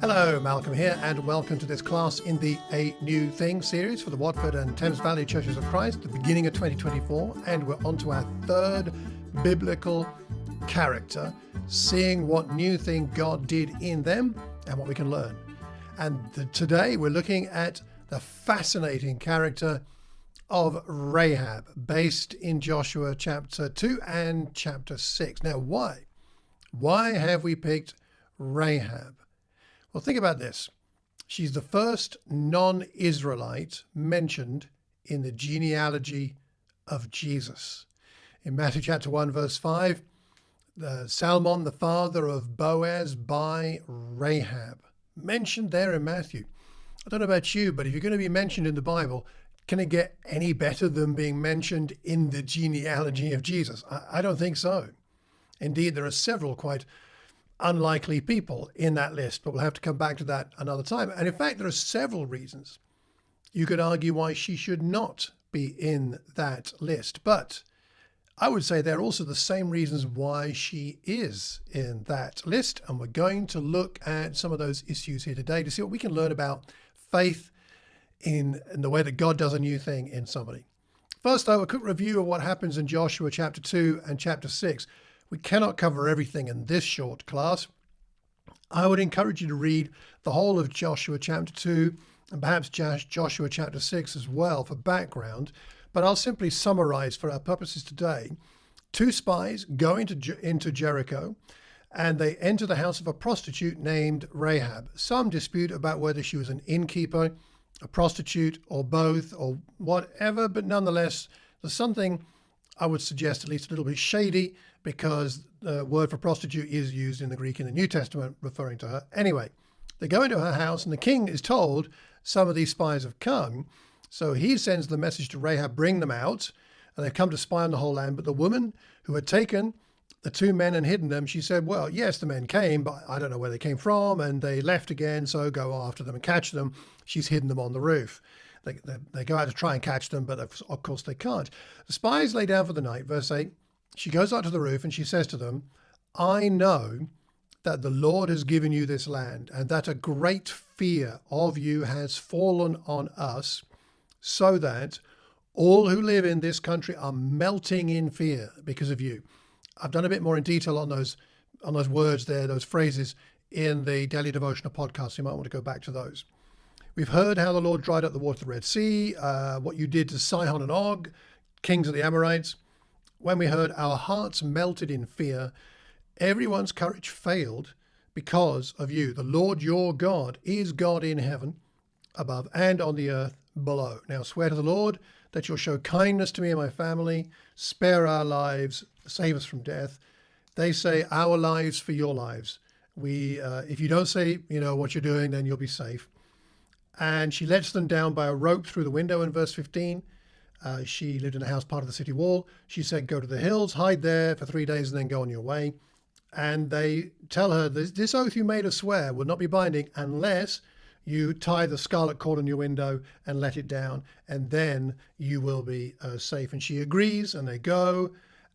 Hello, Malcolm here, and welcome to this class in the A New Thing series for the Watford and Thames Valley Churches of Christ, the beginning of 2024, and we're on to our third biblical character, seeing what new thing God did in them and what we can learn. And today we're looking at the fascinating character of Rahab, based in Joshua chapter 2 and chapter 6. Now, why? Why have we picked Rahab? Well, think about this. She's the first non-Israelite mentioned in the genealogy of Jesus. In Matthew chapter 1, verse 5, Salmon, the father of Boaz by Rahab, mentioned there in Matthew. I don't know about you, but if you're going to be mentioned in the Bible, can it get any better than being mentioned in the genealogy of Jesus? I don't think so. Indeed, there are several quite unlikely people in that list, but we'll have to come back to that another time. And in fact, there are several reasons you could argue why she should not be in that list. But I would say there are also the same reasons why she is in that list. And we're going to look at some of those issues here today to see what we can learn about faith in the way that God does a new thing in somebody. First, though, a quick review of what happens in Joshua chapter 2 and chapter 6. We cannot cover everything in this short class. I would encourage you to read the whole of Joshua chapter 2 and perhaps Joshua chapter 6 as well for background, but I'll simply summarize for our purposes today. Two spies go into Jericho and they enter the house of a prostitute named Rahab. Some dispute about whether she was an innkeeper, a prostitute, or both, or whatever, but nonetheless, there's something I would suggest at least a little bit shady, because the word for prostitute is used in the Greek in the New Testament referring to her. Anyway, they go into her house and the king is told some of these spies have come. So he sends the message to Rahab, bring them out, and they've come to spy on the whole land. But the woman who had taken the two men and hidden them, she said, well, yes, the men came, but I don't know where they came from, and they left again, so go after them and catch them. She's hidden them on the roof. They go out to try and catch them, but of course they can't. The spies lay down for the night, verse 8. She goes out to the roof and she says to them, I know that the Lord has given you this land, and that a great fear of you has fallen on us, so that all who live in this country are melting in fear because of you. I've done a bit more in detail on those words there, those phrases in the Daily Devotional podcast. You might want to go back to those. We've heard how the Lord dried up the water of the Red Sea, what you did to Sihon and Og, kings of the Amorites. When we heard, our hearts melted in fear. Everyone's courage failed because of you. The Lord your God is God in heaven above and on the earth below. Now swear to the Lord that you'll show kindness to me and my family, spare our lives, save us from death. They say, our lives for your lives. If you don't say, what you're doing, then you'll be safe. And she lets them down by a rope through the window in verse 15. She lived in a house part of the city wall. She said, go to the hills, hide there for 3 days, and then go on your way. And they tell her, this oath you made us swear will not be binding unless you tie the scarlet cord on your window and let it down, and then you will be safe. And she agrees, and they go,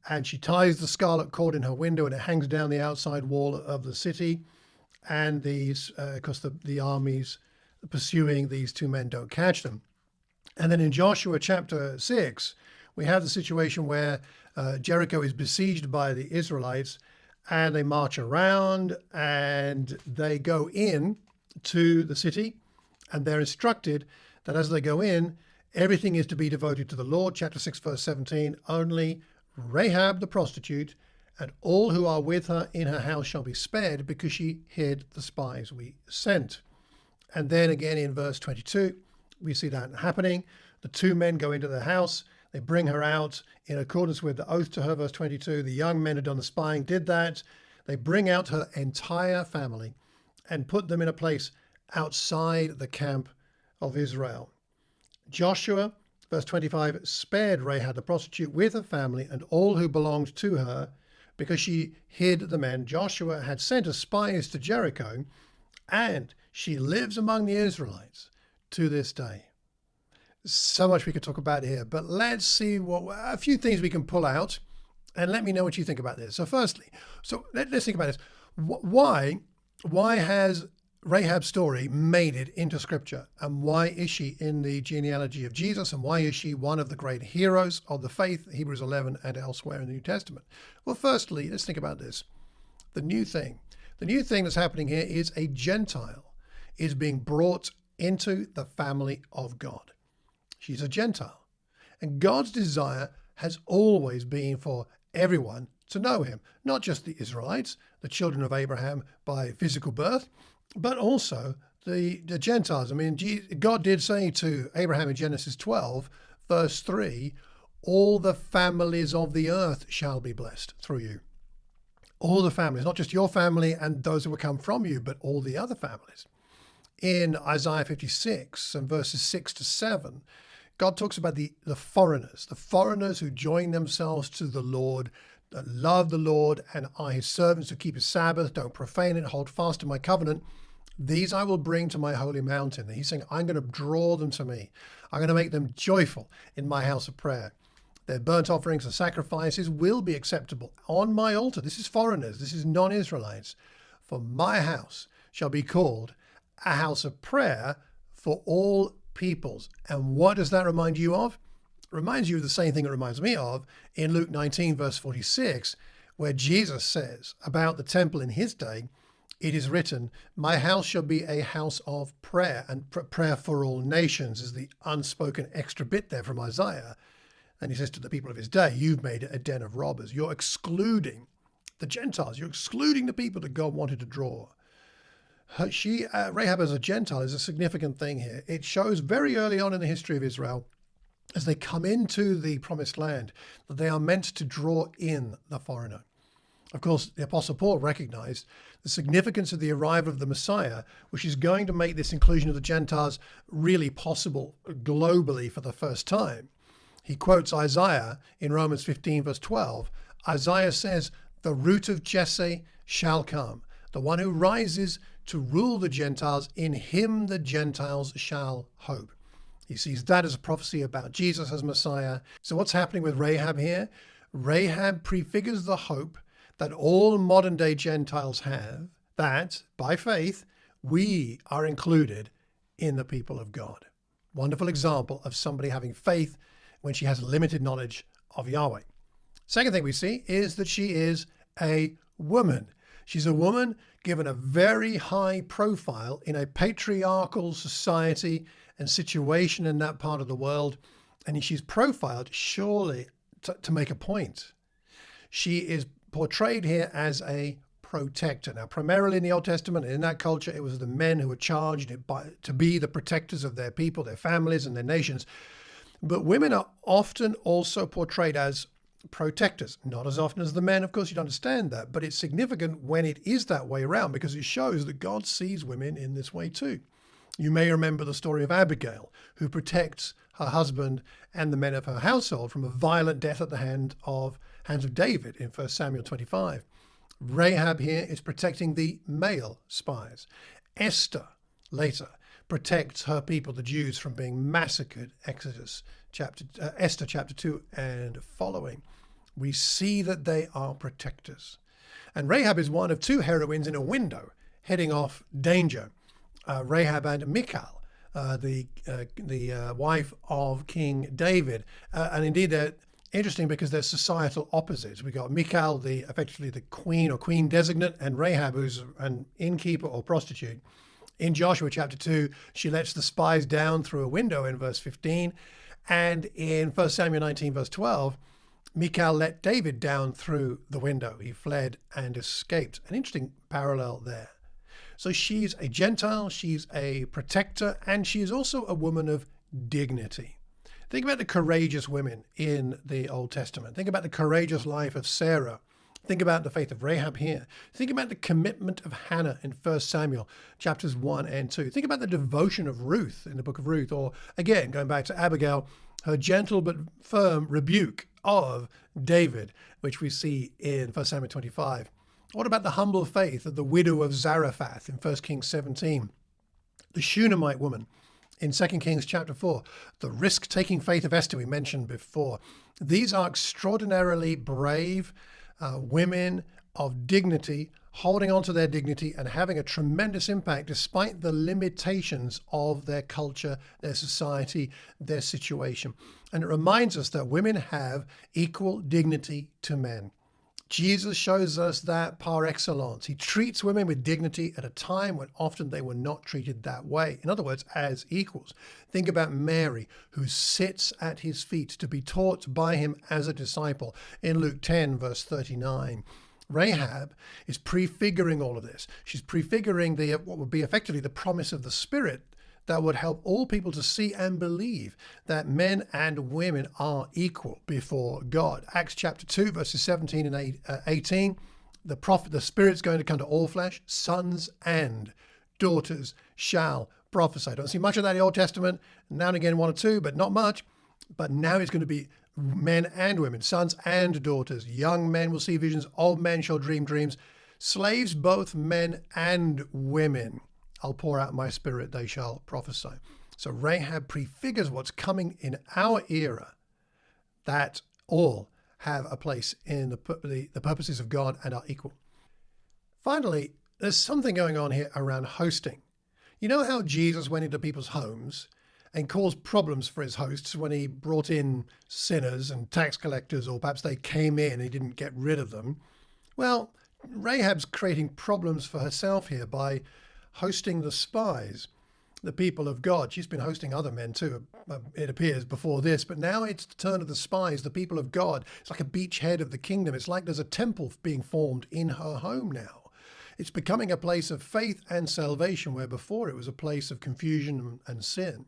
and she ties the scarlet cord in her window, and it hangs down the outside wall of the city. And these, of course, the armies pursuing these two men don't catch them. And then in Joshua chapter 6, we have the situation where Jericho is besieged by the Israelites, and they march around and they go in to the city, and they're instructed that as they go in, everything is to be devoted to the Lord. Chapter 6, verse 17, only Rahab the prostitute and all who are with her in her house shall be spared, because she hid the spies we sent. And then again in verse 22, we see that happening. The two men go into the house. They bring her out in accordance with the oath to her, verse 22. The young men who had done the spying did that. They bring out her entire family and put them in a place outside the camp of Israel. Joshua, verse 25, spared Rahab the prostitute with her family and all who belonged to her, because she hid the men. Joshua had sent her spies to Jericho, and she lives among the Israelites to this day. So much we could talk about here, but let's see a few things we can pull out, and let me know what you think about this. So firstly, let's think about this. Why has Rahab's story made it into Scripture. And why is she in the genealogy of Jesus? And why is she one of the great heroes of the faith, Hebrews 11 and elsewhere in the New Testament? Well, firstly, let's think about this. The new thing. The new thing that's happening here is a Gentile is being brought into the family of God. She's a Gentile. And God's desire has always been for everyone to know him, not just the Israelites, the children of Abraham by physical birth, but also the Gentiles. I mean, God did say to Abraham in Genesis 12, verse 3, all the families of the earth shall be blessed through you. All the families, not just your family and those who will come from you, but all the other families. In Isaiah 56 and verses 6 to 7, God talks about the foreigners who join themselves to the Lord, that love the Lord and are his servants who keep his Sabbath, don't profane it, hold fast to my covenant. These I will bring to my holy mountain. And he's saying, I'm going to draw them to me. I'm going to make them joyful in my house of prayer. Their burnt offerings and sacrifices will be acceptable on my altar. This is foreigners. This is non-Israelites. For my house shall be called a house of prayer for all peoples. And what does that remind you of? It reminds you of the same thing it reminds me of in Luke 19, verse 46, where Jesus says about the temple in his day, it is written, my house shall be a house of prayer, and prayer for all nations is the unspoken extra bit there from Isaiah. And he says to the people of his day, you've made it a den of robbers. You're excluding the Gentiles. You're excluding the people that God wanted to draw. Rahab as a Gentile is a significant thing here. It shows very early on in the history of Israel, as they come into the promised land, that they are meant to draw in the foreigner. Of course, the Apostle Paul recognized the significance of the arrival of the Messiah, which is going to make this inclusion of the Gentiles really possible globally for the first time. He quotes Isaiah in Romans 15, verse 12. Isaiah says, the root of Jesse shall come, the one who rises to rule the Gentiles, in him the Gentiles shall hope. He sees that as a prophecy about Jesus as Messiah. So what's happening with Rahab here? Rahab prefigures the hope that all modern day Gentiles have, that by faith, we are included in the people of God. Wonderful example of somebody having faith when she has limited knowledge of Yahweh. Second thing we see is that she is a woman. She's a woman given a very high profile in a patriarchal society and situation in that part of the world. And she's profiled surely to make a point. She is portrayed here as a protector. Now, primarily in the Old Testament, and in that culture, it was the men who were charged to be the protectors of their people, their families, and their nations. But women are often also portrayed as protectors, not as often as the men. Of course, you'd understand that, but it's significant when it is that way around because it shows that God sees women in this way too. You may remember the story of Abigail, who protects her husband and the men of her household from a violent death at the hands of David in 1 Samuel 25. Rahab here is protecting the male spies. Esther, later, protects her people, the Jews, from being massacred. Esther chapter 2 and following. We see that they are protectors. And Rahab is one of two heroines in a window heading off danger. Rahab and Michal, the wife of King David. And indeed, they're interesting because they're societal opposites. We got Michal, effectively the queen or queen designate, and Rahab, who's an innkeeper or prostitute. In Joshua chapter 2, she lets the spies down through a window in verse 15. And in 1 Samuel 19, verse 12, Michal let David down through the window. He fled and escaped. An interesting parallel there. So she's a Gentile, she's a protector, and she is also a woman of dignity. Think about the courageous women in the Old Testament. Think about the courageous life of Sarah. Think about the faith of Rahab here. Think about the commitment of Hannah in 1 Samuel chapters 1 and 2. Think about the devotion of Ruth in the book of Ruth, or again, going back to Abigail, her gentle but firm rebuke of David, which we see in 1 Samuel 25. What about the humble faith of the widow of Zarephath in 1 Kings 17? The Shunammite woman in 2 Kings chapter 4. The risk-taking faith of Esther we mentioned before. These are extraordinarily brave women of dignity, holding on to their dignity and having a tremendous impact despite the limitations of their culture, their society, their situation. And it reminds us that women have equal dignity to men. Jesus shows us that par excellence. He treats women with dignity at a time when often they were not treated that way. In other words, as equals. Think about Mary, who sits at his feet to be taught by him as a disciple in Luke 10, verse 39. Rahab is prefiguring all of this. She's prefiguring what would be effectively the promise of the Spirit that would help all people to see and believe that men and women are equal before God. Acts chapter 2, verses 17 and 18, the Spirit's going to come to all flesh. Sons and daughters shall prophesy. Don't see much of that in the Old Testament. Now and again, one or two, but not much. But now it's going to be men and women, sons and daughters. Young men will see visions, old men shall dream dreams. Slaves, both men and women, I'll pour out my Spirit, they shall prophesy. So Rahab prefigures what's coming in our era, that all have a place in the purposes of God and are equal. Finally, there's something going on here around hosting. You know how Jesus went into people's homes and caused problems for his hosts when he brought in sinners and tax collectors, or perhaps they came in and he didn't get rid of them? Well, Rahab's creating problems for herself here by hosting the spies, the people of God. She's been hosting other men too, it appears, before this, but now it's the turn of the spies, the people of God. It's like a beachhead of the kingdom. It's like there's a temple being formed in her home now. It's becoming a place of faith and salvation, where before it was a place of confusion and sin.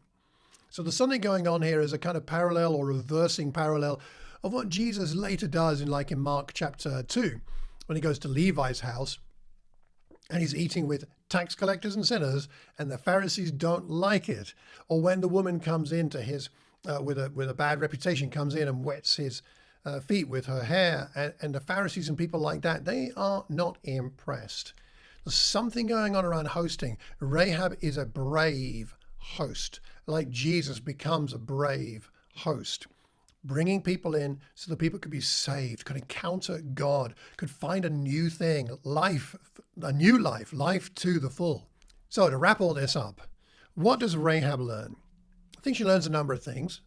So there's something going on here as a kind of parallel or reversing parallel of what Jesus later does in Mark chapter 2, when he goes to Levi's house and he's eating with tax collectors and sinners, and the Pharisees don't like it. Or when the woman comes into his, with a bad reputation, comes in and wets his feet with her hair, and the Pharisees and people like that, they are not impressed. There's something going on around hosting. Rahab is a brave host, like Jesus becomes a brave host, bringing people in so that people could be saved, could encounter God, could find a new thing, life, a new life to the full. So to wrap all this up, what does Rahab learn? I think she learns a number of things.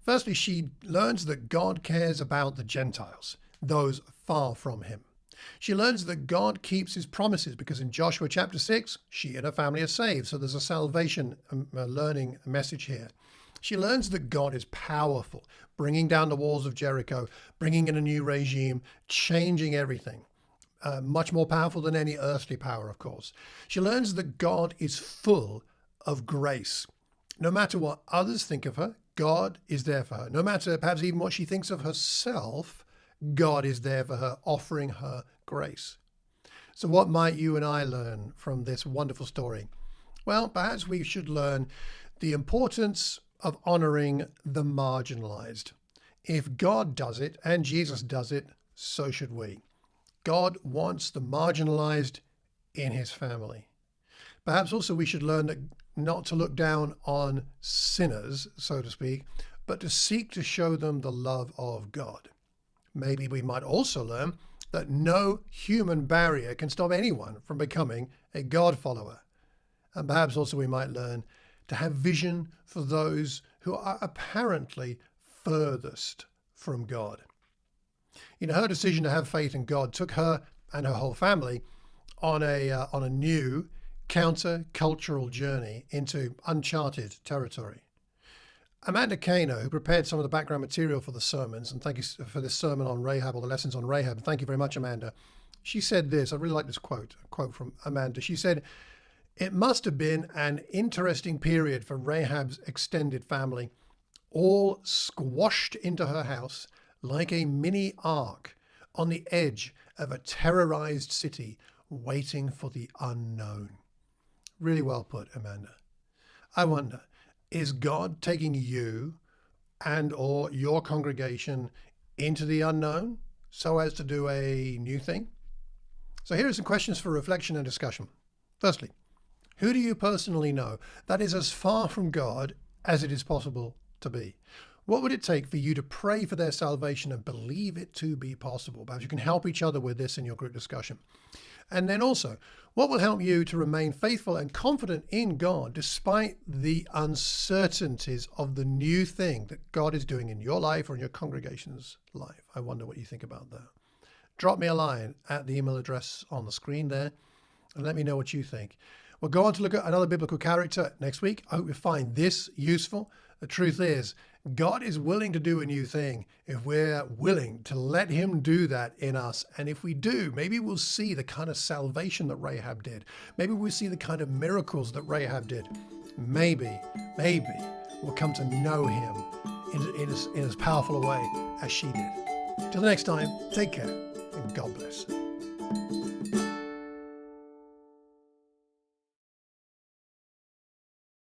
Firstly, she learns that God cares about the Gentiles, those far from him. She learns that God keeps his promises, because in Joshua chapter 6, she and her family are saved. So there's a salvation learning message here. She learns that God is powerful, bringing down the walls of Jericho, bringing in a new regime, changing everything. Much more powerful than any earthly power, of course. She learns that God is full of grace. No matter what others think of her, God is there for her. No matter perhaps even what she thinks of herself, God is there for her, offering her grace. So what might you and I learn from this wonderful story? Well, perhaps we should learn the importance of honoring the marginalized. If God does it and Jesus does it, so should we. God wants the marginalized in his family. Perhaps also we should learn that not to look down on sinners, so to speak, but to seek to show them the love of God. Maybe we might also learn that no human barrier can stop anyone from becoming a God follower. And perhaps also we might learn to have vision for those who are apparently furthest from God. You know, her decision to have faith in God took her and her whole family on a new counter-cultural journey into uncharted territory. Amanda Kano, who prepared some of the background material for the sermons, and thank you for this sermon on Rahab, or the lessons on Rahab. Thank you very much, Amanda. She said this, I really like this quote from Amanda. She said, "It must have been an interesting period for Rahab's extended family, all squashed into her house like a mini ark on the edge of a terrorized city waiting for the unknown." Really well put, Amanda. I wonder, is God taking you and or your congregation into the unknown so as to do a new thing? So here are some questions for reflection and discussion. Firstly, who do you personally know that is as far from God as it is possible to be? What would it take for you to pray for their salvation and believe it to be possible? Perhaps you can help each other with this in your group discussion. And then also, what will help you to remain faithful and confident in God despite the uncertainties of the new thing that God is doing in your life or in your congregation's life? I wonder what you think about that. Drop me a line at the email address on the screen there and let me know what you think. We'll go on to look at another biblical character next week. I hope you find this useful. The truth is, God is willing to do a new thing if we're willing to let him do that in us. And if we do, maybe we'll see the kind of salvation that Rahab did. Maybe we'll see the kind of miracles that Rahab did. Maybe we'll come to know him in as powerful a way as she did. Till the next time, take care and God bless.